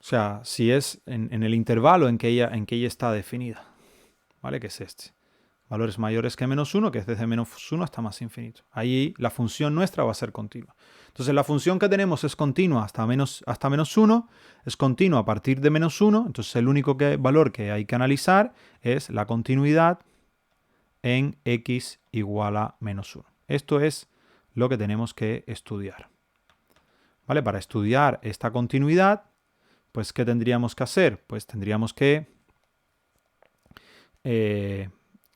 o sea, si es en el intervalo en que ella está definida. ¿Vale? Que es este. Valores mayores que menos 1, que es desde menos 1 hasta más infinito. Ahí la función nuestra va a ser continua. Entonces la función que tenemos es continua hasta menos 1, es continua a partir de menos 1, entonces el único valor que hay que analizar es la continuidad en x igual a menos 1. Esto es lo que tenemos que estudiar. ¿Vale? Para estudiar esta continuidad, pues ¿qué tendríamos que hacer? Pues tendríamos que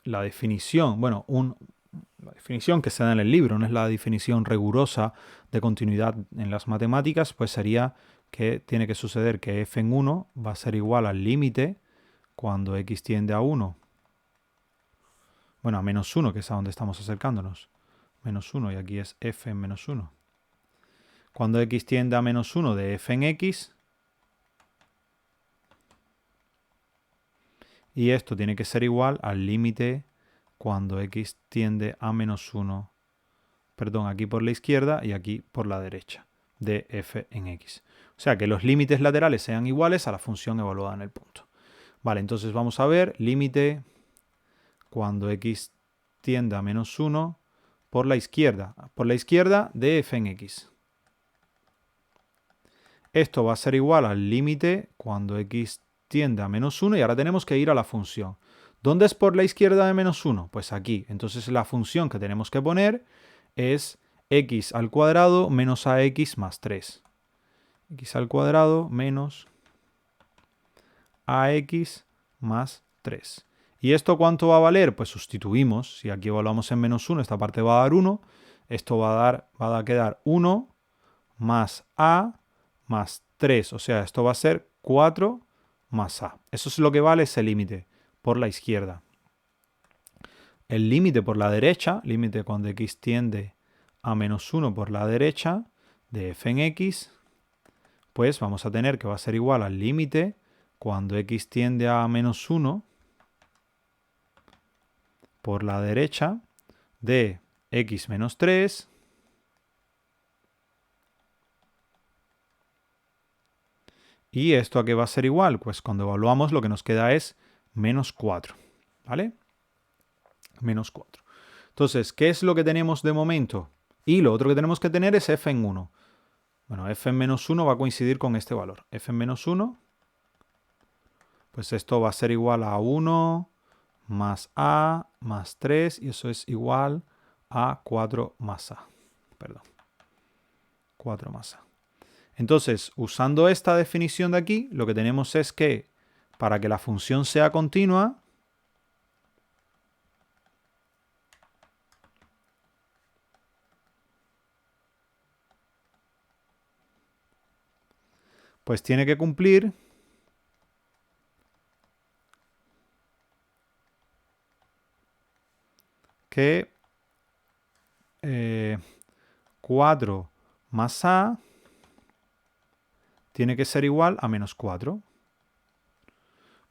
la definición, bueno, la definición que se da en el libro, no es la definición rigurosa de continuidad en las matemáticas, pues sería que tiene que suceder que f en 1 va a ser igual al límite cuando x tiende a 1. Bueno, a menos 1, que es a donde estamos acercándonos. Menos 1, y aquí es f en menos 1. Cuando x tiende a menos 1 de f en x, y esto tiene que ser igual al límite cuando x tiende a menos 1, perdón, aquí por la izquierda y aquí por la derecha, de f en x. O sea, que los límites laterales sean iguales a la función evaluada en el punto. Vale, entonces vamos a ver límite cuando x tiende a menos 1 por la izquierda de f en x. Esto va a ser igual al límite cuando x tiende a menos 1 y ahora tenemos que ir a la función. ¿Dónde es por la izquierda de menos 1? Pues aquí. Entonces la función que tenemos que poner es x al cuadrado menos ax más 3. X al cuadrado menos ax más 3. ¿Y esto cuánto va a valer? Pues sustituimos. Si aquí evaluamos en menos 1, esta parte va a dar 1. Esto va a quedar 1 más a más 3. O sea, esto va a ser 4 más a. Eso es lo que vale ese límite por la izquierda. el límite por la derecha, límite cuando x tiende a menos 1 por la derecha de f en x, pues vamos a tener que va a ser igual al límite cuando x tiende a menos 1 por la derecha de x menos 3 ¿y esto a qué va a ser igual? Pues cuando evaluamos lo que nos queda es menos 4, ¿vale? Menos 4. Entonces, ¿qué es lo que tenemos de momento? Y lo otro que tenemos que tener es f en 1. Bueno, f en menos 1 va a coincidir con este valor. F en menos 1, pues esto va a ser igual a 1 más a más 3 y eso es igual a 4 más a. Perdón. 4 más a. Entonces, usando esta definición de aquí, lo que tenemos es que para que la función sea continua, pues tiene que cumplir que 4 más a tiene que ser igual a menos 4.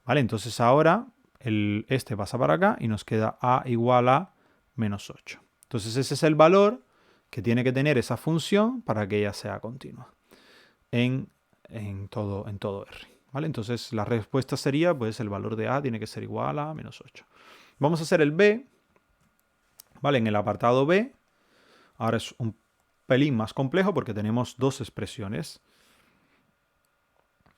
¿Vale? Entonces ahora este pasa para acá y nos queda a igual a menos 8. Entonces ese es el valor que tiene que tener esa función para que ella sea continua en todo R. ¿Vale? Entonces la respuesta sería, pues el valor de a tiene que ser igual a menos 8. Vamos a hacer el b. ¿Vale? En el apartado b, ahora es un pelín más complejo porque tenemos dos expresiones.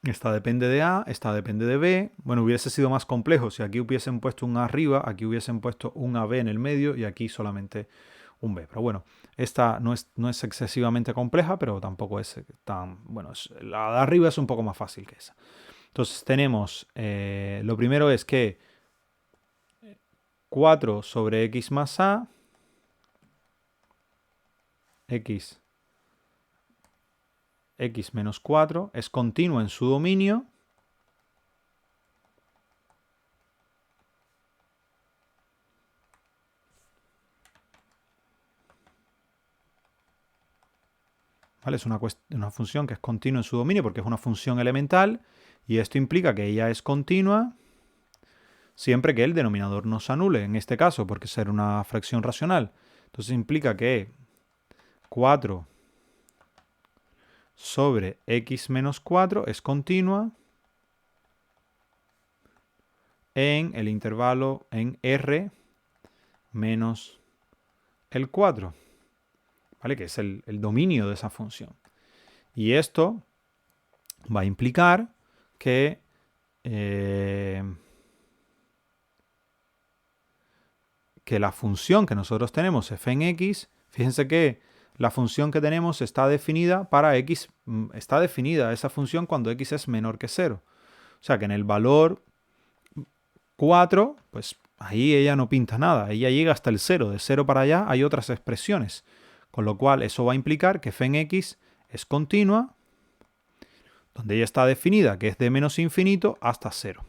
Esta depende de A, esta depende de B. Bueno, hubiese sido más complejo si aquí hubiesen puesto un A arriba, aquí hubiesen puesto un AB en el medio y aquí solamente un B. Pero bueno, esta no es excesivamente compleja, pero tampoco es tan... Bueno, la de arriba es un poco más fácil que esa. Entonces tenemos, lo primero es que 4 sobre x más A, x menos 4 es continuo en su dominio. ¿Vale? Es una función que es continua en su dominio porque es una función elemental y esto implica que ella es continua siempre que el denominador no se anule, en este caso porque ser una fracción racional. Entonces implica que 4 sobre x menos 4 es continua en el intervalo en R menos el 4, ¿vale? Que es el dominio de esa función. Y esto va a implicar que la función que nosotros tenemos, f en x, fíjense que la función que tenemos está definida para x, está definida esa función cuando x es menor que 0. O sea que en el valor 4, pues ahí ella no pinta nada, ella llega hasta el 0. De 0 para allá hay otras expresiones. Con lo cual eso va a implicar que f en x es continua, donde ella está definida, que es de menos infinito hasta 0.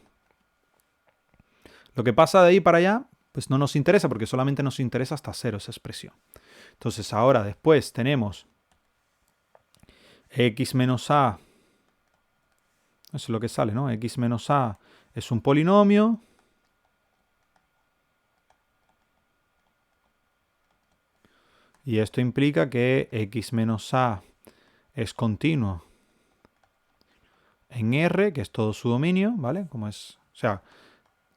Lo que pasa de ahí para allá, pues no nos interesa, porque solamente nos interesa hasta 0 esa expresión. Entonces ahora después tenemos x menos a, eso es lo que sale, ¿no? X menos a es un polinomio. Y esto implica que x menos a es continuo en R, que es todo su dominio, ¿vale? O sea,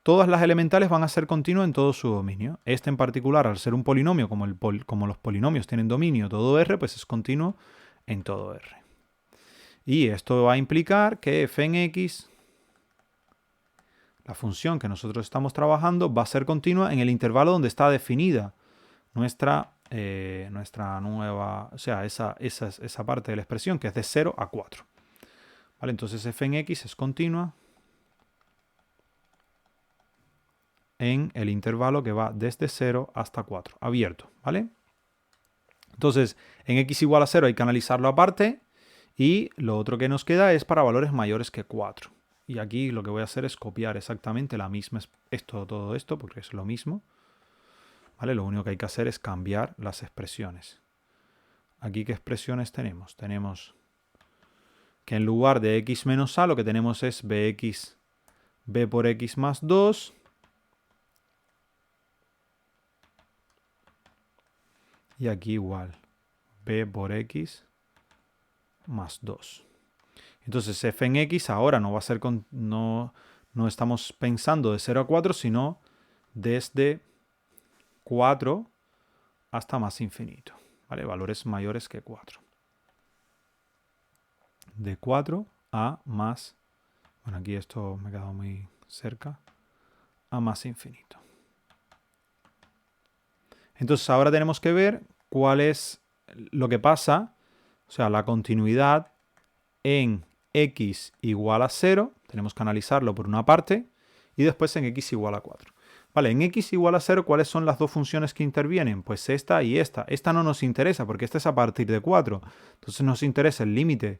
todas las elementales van a ser continuas en todo su dominio. Este en particular, al ser un polinomio, como los polinomios tienen dominio todo R, pues es continuo en todo R. Y esto va a implicar que f en x, la función que nosotros estamos trabajando, va a ser continua en el intervalo donde está definida nuestra nueva, o sea, esa parte de la expresión que es de 0 a 4. ¿Vale? Entonces f en x es continua en el intervalo que va desde 0 hasta 4, abierto, ¿vale? Entonces, en x igual a 0 hay que analizarlo aparte y lo otro que nos queda es para valores mayores que 4. Y aquí lo que voy a hacer es copiar exactamente la misma, todo esto, porque es lo mismo. ¿Vale? Lo único que hay que hacer es cambiar las expresiones. Aquí, ¿qué expresiones tenemos? Tenemos que en lugar de x menos a, lo que tenemos es bx, b por x más 2. Y aquí igual, b por x más 2. Entonces f en x ahora no va a ser no estamos pensando de 0 a 4, sino desde 4 hasta más infinito. ¿Vale? Valores mayores que 4. De 4 a más, bueno, aquí esto me ha quedado muy cerca, a más infinito. Entonces ahora tenemos que ver cuál es lo que pasa, o sea, la continuidad en x igual a 0, tenemos que analizarlo por una parte, y después en x igual a 4. Vale, en x igual a 0, ¿cuáles son las dos funciones que intervienen? Pues esta y esta. Esta no nos interesa porque esta es a partir de 4. Entonces nos interesa el límite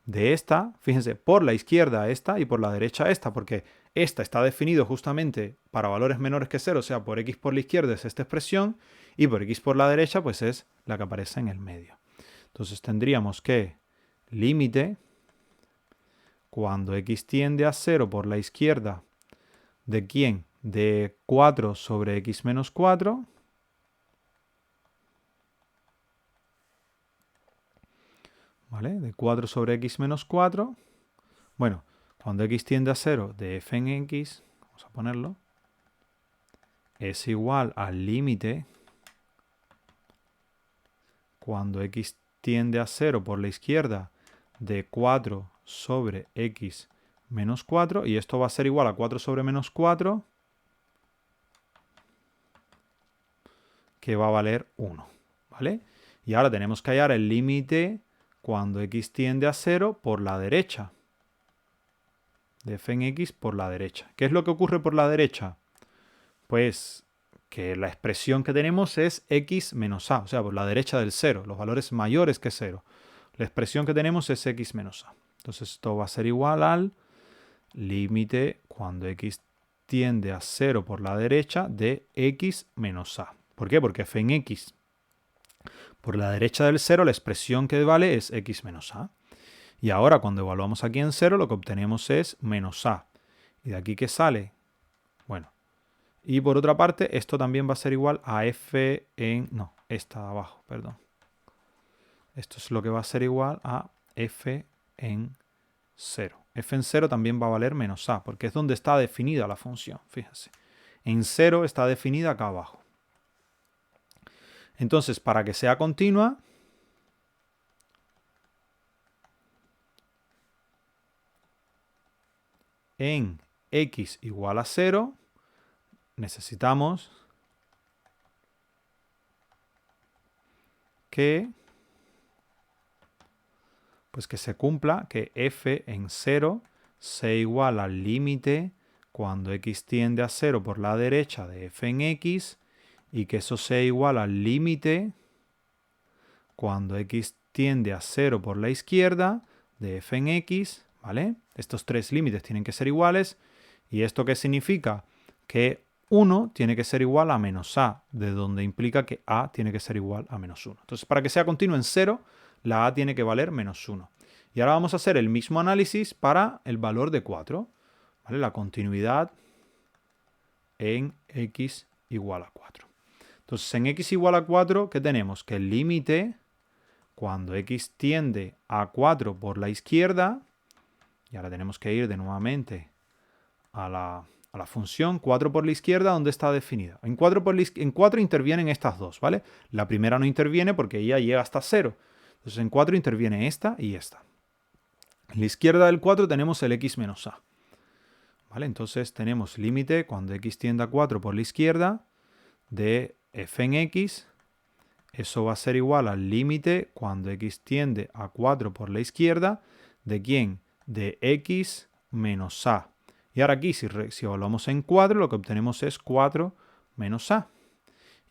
de esta, fíjense, por la izquierda esta y por la derecha esta, porque esta está definido justamente para valores menores que 0, o sea, por x por la izquierda es esta expresión, y por x por la derecha pues es la que aparece en el medio. Entonces tendríamos que límite cuando x tiende a 0 por la izquierda, ¿de quién? De 4 sobre x menos 4. ¿Vale? De 4 sobre x menos 4. Bueno, cuando x tiende a 0 de f en x, vamos a ponerlo, es igual al límite cuando x tiende a 0 por la izquierda de 4 sobre x menos 4, y esto va a ser igual a 4 sobre menos 4, que va a valer 1, ¿vale? Y ahora tenemos que hallar el límite cuando x tiende a 0 por la derecha. De f en x por la derecha. ¿Qué es lo que ocurre por la derecha? Pues que la expresión que tenemos es x menos a, o sea, por la derecha del 0, los valores mayores que 0. La expresión que tenemos es x menos a. Entonces esto va a ser igual al límite cuando x tiende a 0 por la derecha de x menos a. ¿Por qué? Porque f en x por la derecha del 0, la expresión que vale es x menos a. Y ahora cuando evaluamos aquí en 0, lo que obtenemos es menos a. ¿Y de aquí qué sale? Bueno, y por otra parte, esto también va a ser igual a f en... No, esta de abajo, perdón. Esto es lo que va a ser igual a f en 0. F en 0 también va a valer menos a, porque es donde está definida la función, fíjense. En 0 está definida acá abajo. Entonces, para que sea continua, en x igual a 0, necesitamos que se cumpla que f en 0 sea igual al límite cuando x tiende a 0 por la derecha de f en x, y que eso sea igual al límite cuando x tiende a 0 por la izquierda de f en x, ¿vale? Estos tres límites tienen que ser iguales. ¿Y esto qué significa? Que 1 tiene que ser igual a menos a, de donde implica que a tiene que ser igual a menos 1. Entonces, para que sea continuo en 0, la a tiene que valer menos 1. Y ahora vamos a hacer el mismo análisis para el valor de 4. ¿Vale? La continuidad en x igual a 4. Entonces, en x igual a 4, ¿qué tenemos? Que el límite, cuando x tiende a 4 por la izquierda, y ahora tenemos que ir de nuevamente a la función 4 por la izquierda, ¿dónde está definida? En 4 intervienen estas dos, ¿vale? La primera no interviene porque ella llega hasta 0. Entonces, en 4 interviene esta y esta. En la izquierda del 4 tenemos el x menos a. ¿Vale? Entonces tenemos límite cuando x tiende a 4 por la izquierda de f en x. Eso va a ser igual al límite cuando x tiende a 4 por la izquierda. ¿De quién? De x menos a. Y ahora aquí, si evaluamos en 4, lo que obtenemos es 4 menos a.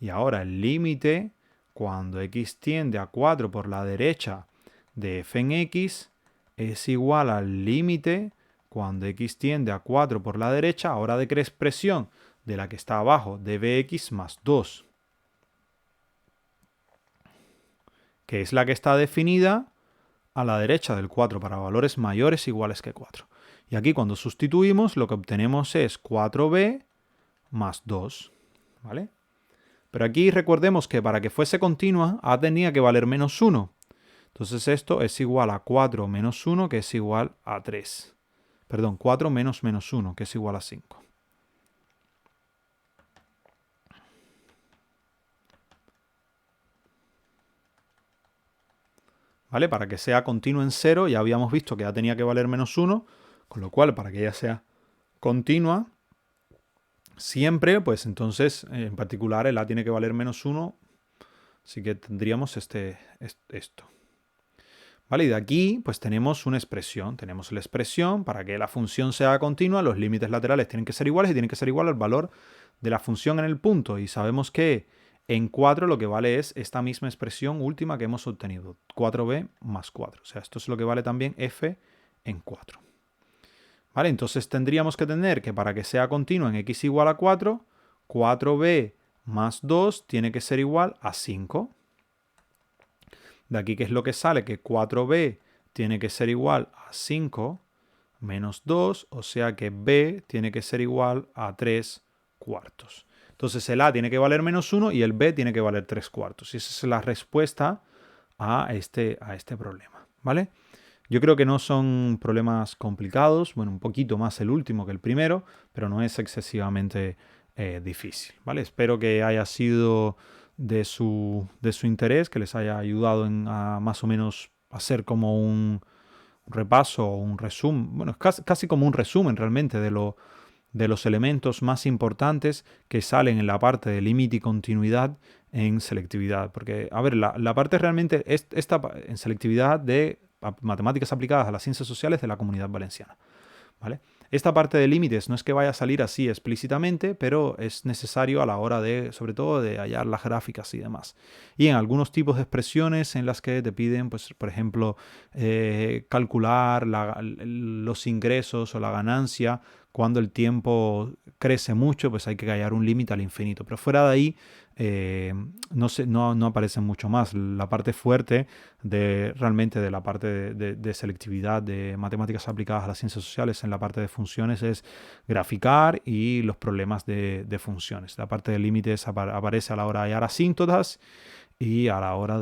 Y ahora el límite cuando x tiende a 4 por la derecha de f en x es igual al límite cuando x tiende a 4 por la derecha, ahora de qué expresión, de la que está abajo, de bx más 2. que es la que está definida a la derecha del 4 para valores mayores o iguales que 4. Y aquí cuando sustituimos lo que obtenemos es 4b más 2, ¿vale? Pero aquí recordemos que para que fuese continua a tenía que valer menos 1. Entonces esto es igual a 4 menos 1, que es igual a 3. Perdón, 4 menos menos 1, que es igual a 5. ¿Vale? Para que sea continua en 0, ya habíamos visto que ya tenía que valer menos 1, con lo cual para que ella sea continua, siempre, pues entonces, en particular, el a tiene que valer menos 1, así que tendríamos esto. ¿Vale? Y de aquí, pues tenemos una expresión. Tenemos la expresión, para que la función sea continua, los límites laterales tienen que ser iguales y tienen que ser igual al valor de la función en el punto. Y sabemos que en 4 lo que vale es esta misma expresión última que hemos obtenido, 4b más 4. O sea, esto es lo que vale también f en 4. ¿Vale? Entonces tendríamos que tener que para que sea continua en x igual a 4, 4b más 2 tiene que ser igual a 5. De aquí, ¿qué es lo que sale? Que 4b tiene que ser igual a 5 menos 2, o sea que b tiene que ser igual a 3 cuartos. Entonces el a tiene que valer menos 1 y el b tiene que valer 3 cuartos. Y esa es la respuesta a este problema, ¿vale? Yo creo que no son problemas complicados, bueno, un poquito más el último que el primero, pero no es excesivamente difícil, ¿vale? Espero que haya sido de su interés, que les haya ayudado a más o menos hacer como un repaso o un resumen, bueno, casi como un resumen realmente de los elementos más importantes que salen en la parte de límite y continuidad en selectividad. Porque, a ver, la parte realmente esta en selectividad de matemáticas aplicadas a las ciencias sociales de la Comunidad Valenciana, ¿vale? Esta parte de límites no es que vaya a salir así explícitamente, pero es necesario a la hora de, sobre todo, de hallar las gráficas y demás. Y en algunos tipos de expresiones en las que te piden, pues, por ejemplo, calcular los ingresos o la ganancia cuando el tiempo crece mucho, pues hay que hallar un límite al infinito. Pero fuera de ahí no aparece mucho más. La parte fuerte realmente de la parte de selectividad de matemáticas aplicadas a las ciencias sociales en la parte de funciones es graficar y los problemas de funciones. La parte de límites aparece a la hora de hallar asíntotas y a la hora o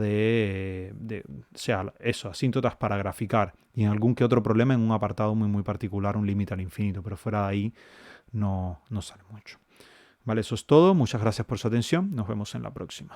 sea, eso, asíntotas para graficar. Y en algún que otro problema en un apartado muy particular, un límite al infinito. Pero fuera de ahí no sale mucho. Vale, eso es todo. Muchas gracias por su atención. Nos vemos en la próxima.